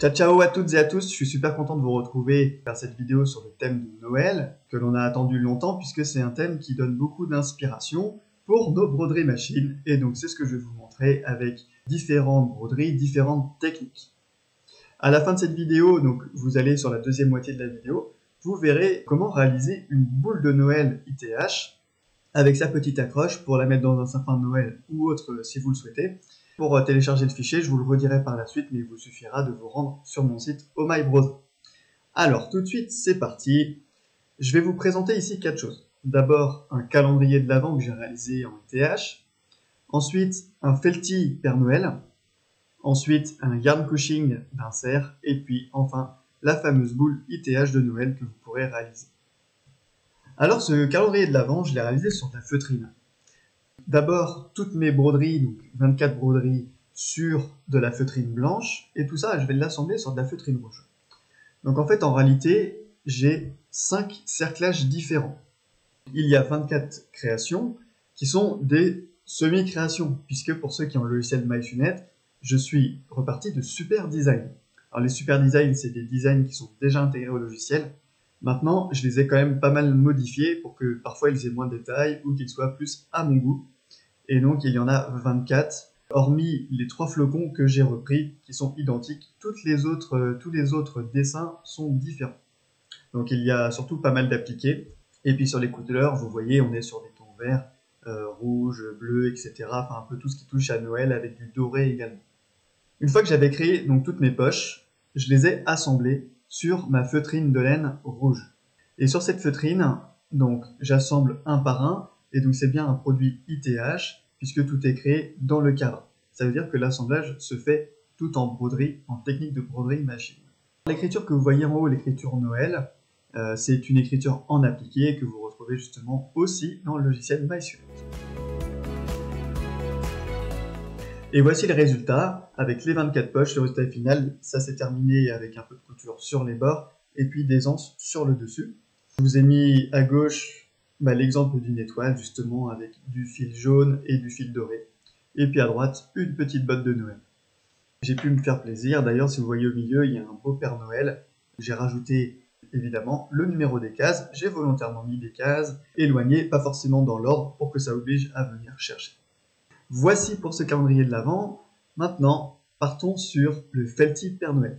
Ciao ciao à toutes et à tous, je suis super content de vous retrouver pour faire cette vidéo sur le thème de Noël, que l'on a attendu longtemps puisque c'est un thème qui donne beaucoup d'inspiration pour nos broderies machines, et donc c'est ce que je vais vous montrer avec différentes broderies, différentes techniques. À la fin de cette vidéo, donc vous allez sur la deuxième moitié de la vidéo, vous verrez comment réaliser une boule de Noël ITH avec sa petite accroche pour la mettre dans un sapin de Noël ou autre si vous le souhaitez. Pour télécharger le fichier, je vous le redirai par la suite, mais il vous suffira de vous rendre sur mon site Oh My Broderie. Alors tout de suite, c'est parti. Je vais vous présenter ici 4 choses. D'abord, un calendrier de l'Avent que j'ai réalisé en ITH. Ensuite, un felty Père Noël. Ensuite, un yarn couching d'insert. Et puis enfin, la fameuse boule ITH de Noël que vous pourrez réaliser. Alors ce calendrier de l'Avent, je l'ai réalisé sur de la feutrine. D'abord, toutes mes broderies, donc 24 broderies sur de la feutrine blanche, et tout ça, je vais l'assembler sur de la feutrine rouge. Donc en fait, en réalité, j'ai 5 cerclages différents. Il y a 24 créations qui sont des semi-créations, puisque pour ceux qui ont le logiciel MyFunet, je suis reparti de Super Design. Alors les Super Design, c'est des designs qui sont déjà intégrés au logiciel. Maintenant, je les ai quand même pas mal modifiés pour que parfois ils aient moins de détails ou qu'ils soient plus à mon goût. Et donc il y en a 24, hormis les 3 flocons que j'ai repris, qui sont identiques. Tous les autres dessins sont différents. Donc il y a surtout pas mal d'appliqués. Et puis sur les couleurs, vous voyez, on est sur des tons verts, rouge, bleu, etc. Enfin un peu tout ce qui touche à Noël avec du doré également. Une fois que j'avais créé donc toutes mes poches, je les ai assemblées sur ma feutrine de laine rouge. Et sur cette feutrine, donc j'assemble un par un, et donc c'est bien un produit ITH, puisque tout est créé dans le cadre. Ça veut dire que l'assemblage se fait tout en broderie, en technique de broderie machine. L'écriture que vous voyez en haut, l'écriture Noël, c'est une écriture en appliqué que vous retrouvez justement aussi dans le logiciel MySuite. Et voici le résultat, avec les 24 poches, le résultat final, ça s'est terminé avec un peu de couture sur les bords, et puis des anses sur le dessus. Je vous ai mis à gauche l'exemple d'une étoile, justement, avec du fil jaune et du fil doré. Et puis à droite, une petite botte de Noël. J'ai pu me faire plaisir, d'ailleurs, si vous voyez au milieu, il y a un beau Père Noël. J'ai rajouté, évidemment, le numéro des cases. J'ai volontairement mis des cases éloignées, pas forcément dans l'ordre, pour que ça oblige à venir chercher. Voici pour ce calendrier de l'Avent. Maintenant, partons sur le felty Père Noël.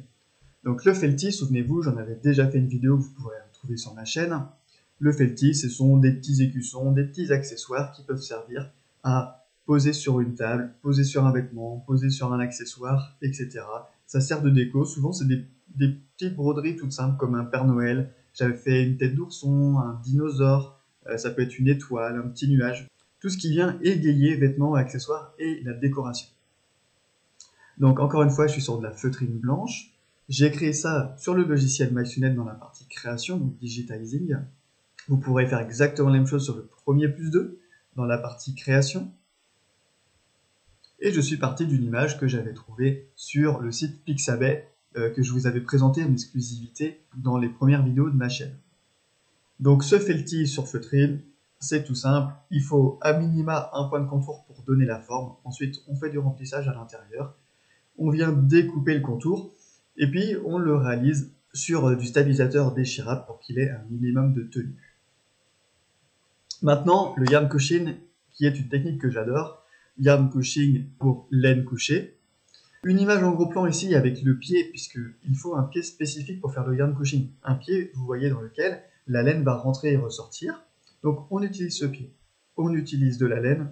Donc le felty, souvenez-vous, j'en avais déjà fait une vidéo que vous pourrez retrouver sur ma chaîne. Le felty, ce sont des petits écussons, des petits accessoires qui peuvent servir à poser sur une table, poser sur un vêtement, poser sur un accessoire, etc. Ça sert de déco. Souvent, c'est des petites broderies toutes simples comme un Père Noël. J'avais fait une tête d'ourson, un dinosaure, ça peut être une étoile, un petit nuage. Tout ce qui vient égayer vêtements, accessoires et la décoration. Donc encore une fois, je suis sur de la feutrine blanche. J'ai créé ça sur le logiciel MySunet dans la partie création, donc digitizing. Vous pourrez faire exactement la même chose sur le premier plus 2, dans la partie création. Et je suis parti d'une image que j'avais trouvée sur le site Pixabay, que je vous avais présenté en exclusivité dans les premières vidéos de ma chaîne. Donc ce felty sur feutrine, c'est tout simple, il faut à minima un point de contour pour donner la forme. Ensuite, on fait du remplissage à l'intérieur. On vient découper le contour et puis on le réalise sur du stabilisateur déchirable pour qu'il ait un minimum de tenue. Maintenant, le yarn couching, qui est une technique que j'adore. Yarn couching pour laine couchée. Une image en gros plan ici avec le pied, puisqu'il faut un pied spécifique pour faire le yarn couching. Un pied, vous voyez, dans lequel la laine va rentrer et ressortir. Donc on utilise ce pied. On utilise de la laine.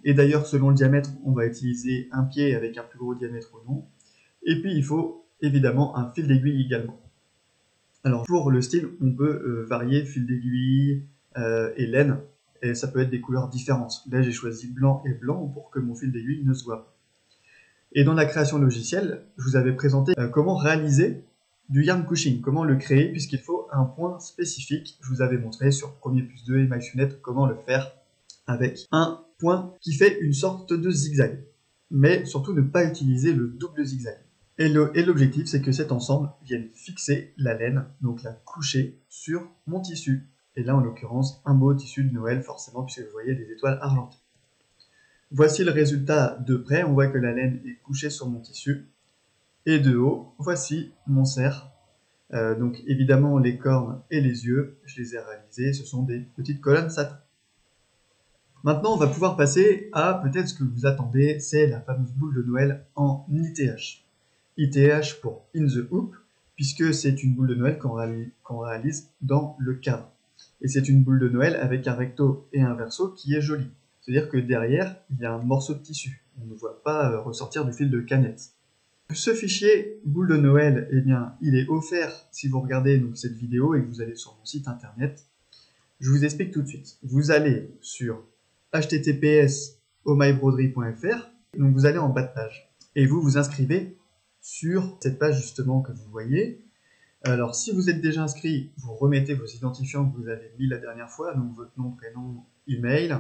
Et d'ailleurs, selon le diamètre, on va utiliser un pied avec un plus gros diamètre ou non. Et puis il faut évidemment un fil d'aiguille également. Alors pour le style, on peut varier fil d'aiguille et laine. Et ça peut être des couleurs différentes. Là, j'ai choisi blanc et blanc pour que mon fil d'aiguille ne se voit pas. Et dans la création logicielle, je vous avais présenté comment réaliser du yarn couching, comment le créer, puisqu'il faut un point spécifique. Je vous avais montré sur Premier plus 2 et MyFunet comment le faire avec un point qui fait une sorte de zigzag. Mais surtout ne pas utiliser le double zigzag. Et l'objectif, c'est que cet ensemble vienne fixer la laine, donc la coucher sur mon tissu. Et là, en l'occurrence, un beau tissu de Noël, forcément, puisque vous voyez des étoiles argentées. Voici le résultat de près. On voit que la laine est couchée sur mon tissu. Et de haut, voici mon cerf. Donc évidemment les cornes et les yeux, je les ai réalisés, ce sont des petites colonnes satin. Maintenant on va pouvoir passer à peut-être ce que vous attendez, c'est la fameuse boule de Noël en ITH. ITH pour In the Hoop, puisque c'est une boule de Noël qu'on réalise dans le cadre. Et c'est une boule de Noël avec un recto et un verso qui est joli. C'est-à-dire que derrière, il y a un morceau de tissu. On ne voit pas ressortir du fil de canette. Ce fichier boule de Noël, eh bien, il est offert si vous regardez donc, cette vidéo et que vous allez sur mon site internet. Je vous explique tout de suite. Vous allez sur https://omybroderie.fr, donc vous allez en bas de page et vous vous inscrivez sur cette page justement que vous voyez. Alors si vous êtes déjà inscrit, vous remettez vos identifiants que vous avez mis la dernière fois, donc votre nom, prénom, email.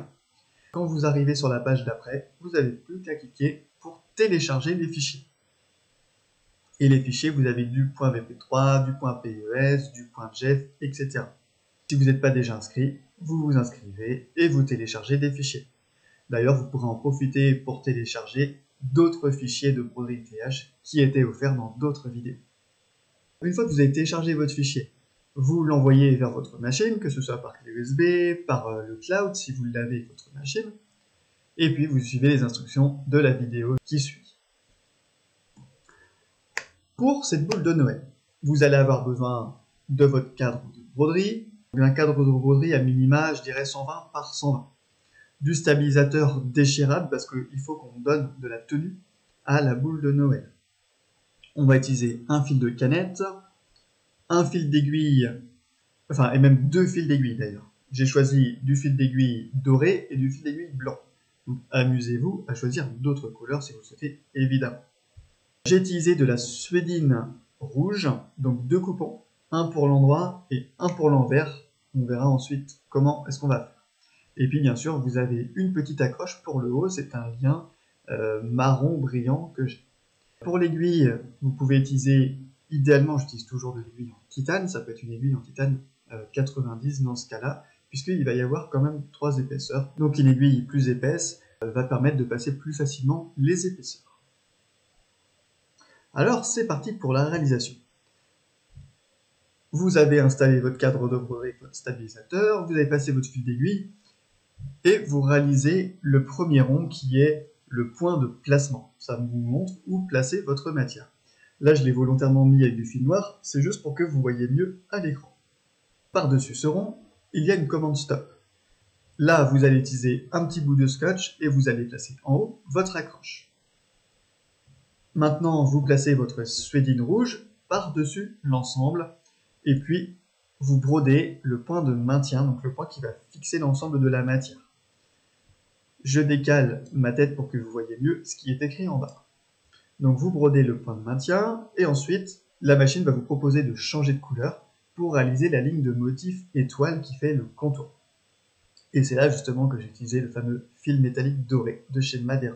Quand vous arrivez sur la page d'après, vous n'avez plus qu'à cliquer pour télécharger les fichiers. Et les fichiers, vous avez du .vp3, du .pes, du .jef, etc. Si vous n'êtes pas déjà inscrit, vous vous inscrivez et vous téléchargez des fichiers. D'ailleurs, vous pourrez en profiter pour télécharger d'autres fichiers de broderie ITH qui étaient offerts dans d'autres vidéos. Une fois que vous avez téléchargé votre fichier, vous l'envoyez vers votre machine, que ce soit par clé USB, par le cloud si vous l'avez votre machine, et puis vous suivez les instructions de la vidéo qui suit. Pour cette boule de Noël, vous allez avoir besoin de votre cadre de broderie, un cadre de broderie à minima, je dirais 120 par 120. Du stabilisateur déchirable, parce qu'il faut qu'on donne de la tenue à la boule de Noël. On va utiliser un fil de canette, un fil d'aiguille, enfin, et même 2 fils d'aiguille d'ailleurs. J'ai choisi du fil d'aiguille doré et du fil d'aiguille blanc. Donc amusez-vous à choisir d'autres couleurs si vous le souhaitez, évidemment. J'ai utilisé de la suédine rouge, donc 2 coupons, un pour l'endroit et un pour l'envers. On verra ensuite comment est-ce qu'on va faire. Et puis bien sûr, vous avez une petite accroche pour le haut, c'est un lien marron brillant que j'ai. Pour l'aiguille, vous pouvez utiliser, idéalement j'utilise toujours de l'aiguille en titane, ça peut être une aiguille en titane 90 dans ce cas-là, puisqu'il va y avoir quand même 3 épaisseurs. Donc une aiguille plus épaisse va permettre de passer plus facilement les épaisseurs. Alors c'est parti pour la réalisation. Vous avez installé votre cadre de broderie avec votre stabilisateur, vous avez passé votre fil d'aiguille, et vous réalisez le premier rond qui est le point de placement. Ça vous montre où placer votre matière. Là, je l'ai volontairement mis avec du fil noir, c'est juste pour que vous voyez mieux à l'écran. Par-dessus ce rond, il y a une commande stop. Là, vous allez utiliser un petit bout de scotch et vous allez placer en haut votre accroche. Maintenant, vous placez votre suédine rouge par-dessus l'ensemble et puis vous brodez le point de maintien, donc le point qui va fixer l'ensemble de la matière. Je décale ma tête pour que vous voyez mieux ce qui est écrit en bas. Donc vous brodez le point de maintien et ensuite la machine va vous proposer de changer de couleur pour réaliser la ligne de motif étoile qui fait le contour. Et c'est là justement que j'ai utilisé le fameux fil métallique doré de chez Madeira.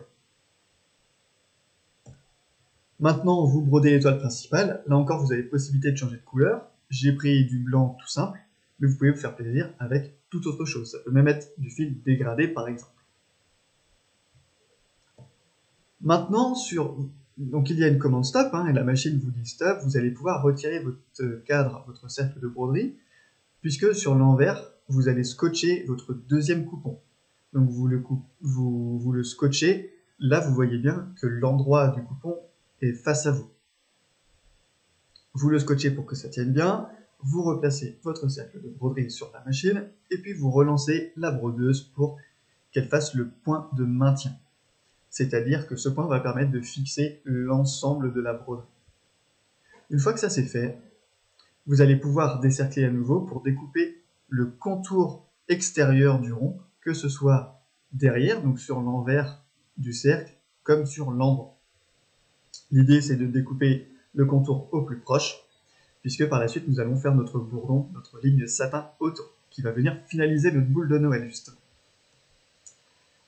Maintenant vous brodez l'étoile principale, là encore vous avez possibilité de changer de couleur. J'ai pris du blanc tout simple, mais vous pouvez vous faire plaisir avec toute autre chose. Ça peut même être du fil dégradé par exemple. Maintenant, donc il y a une commande stop, et la machine vous dit stop, vous allez pouvoir retirer votre cadre, votre cercle de broderie, puisque sur l'envers, vous allez scotcher votre deuxième coupon. Donc vous le scotchez, là vous voyez bien que l'endroit du coupon est face à vous. Vous le scotchez pour que ça tienne bien, vous replacez votre cercle de broderie sur la machine, et puis vous relancez la brodeuse pour qu'elle fasse le point de maintien. C'est-à-dire que ce point va permettre de fixer l'ensemble de la broderie. Une fois que ça c'est fait, vous allez pouvoir décercler à nouveau pour découper le contour extérieur du rond, que ce soit derrière, donc sur l'envers du cercle, comme sur l'endroit. L'idée c'est de découper le contour au plus proche, puisque par la suite nous allons faire notre bourdon, notre ligne satin autour, qui va venir finaliser notre boule de Noël justement.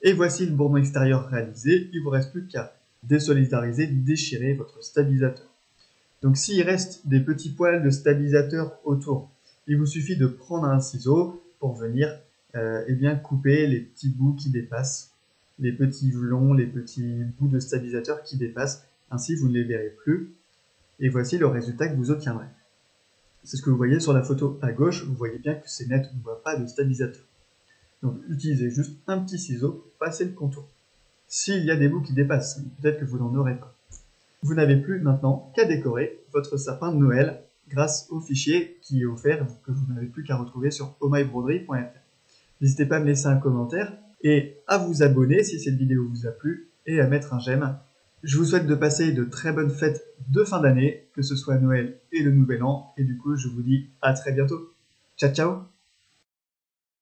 Et voici le bourdon extérieur réalisé, il ne vous reste plus qu'à désolidariser, déchirer votre stabilisateur. Donc s'il reste des petits poils de stabilisateur autour, il vous suffit de prendre un ciseau pour venir couper les petits bouts qui dépassent, les petits longs, les petits bouts de stabilisateur qui dépassent, ainsi vous ne les verrez plus. Et voici le résultat que vous obtiendrez. C'est ce que vous voyez sur la photo à gauche, vous voyez bien que c'est net, on ne voit pas de stabilisateur. Donc utilisez juste un petit ciseau pour passer le contour. S'il y a des bouts qui dépassent, peut-être que vous n'en aurez pas. Vous n'avez plus maintenant qu'à décorer votre sapin de Noël grâce au fichier qui est offert, que vous n'avez plus qu'à retrouver sur ohmybroderie.fr. N'hésitez pas à me laisser un commentaire et à vous abonner si cette vidéo vous a plu et à mettre un j'aime. Je vous souhaite de passer de très bonnes fêtes de fin d'année, que ce soit Noël et le Nouvel An, et du coup je vous dis à très bientôt. Ciao ciao!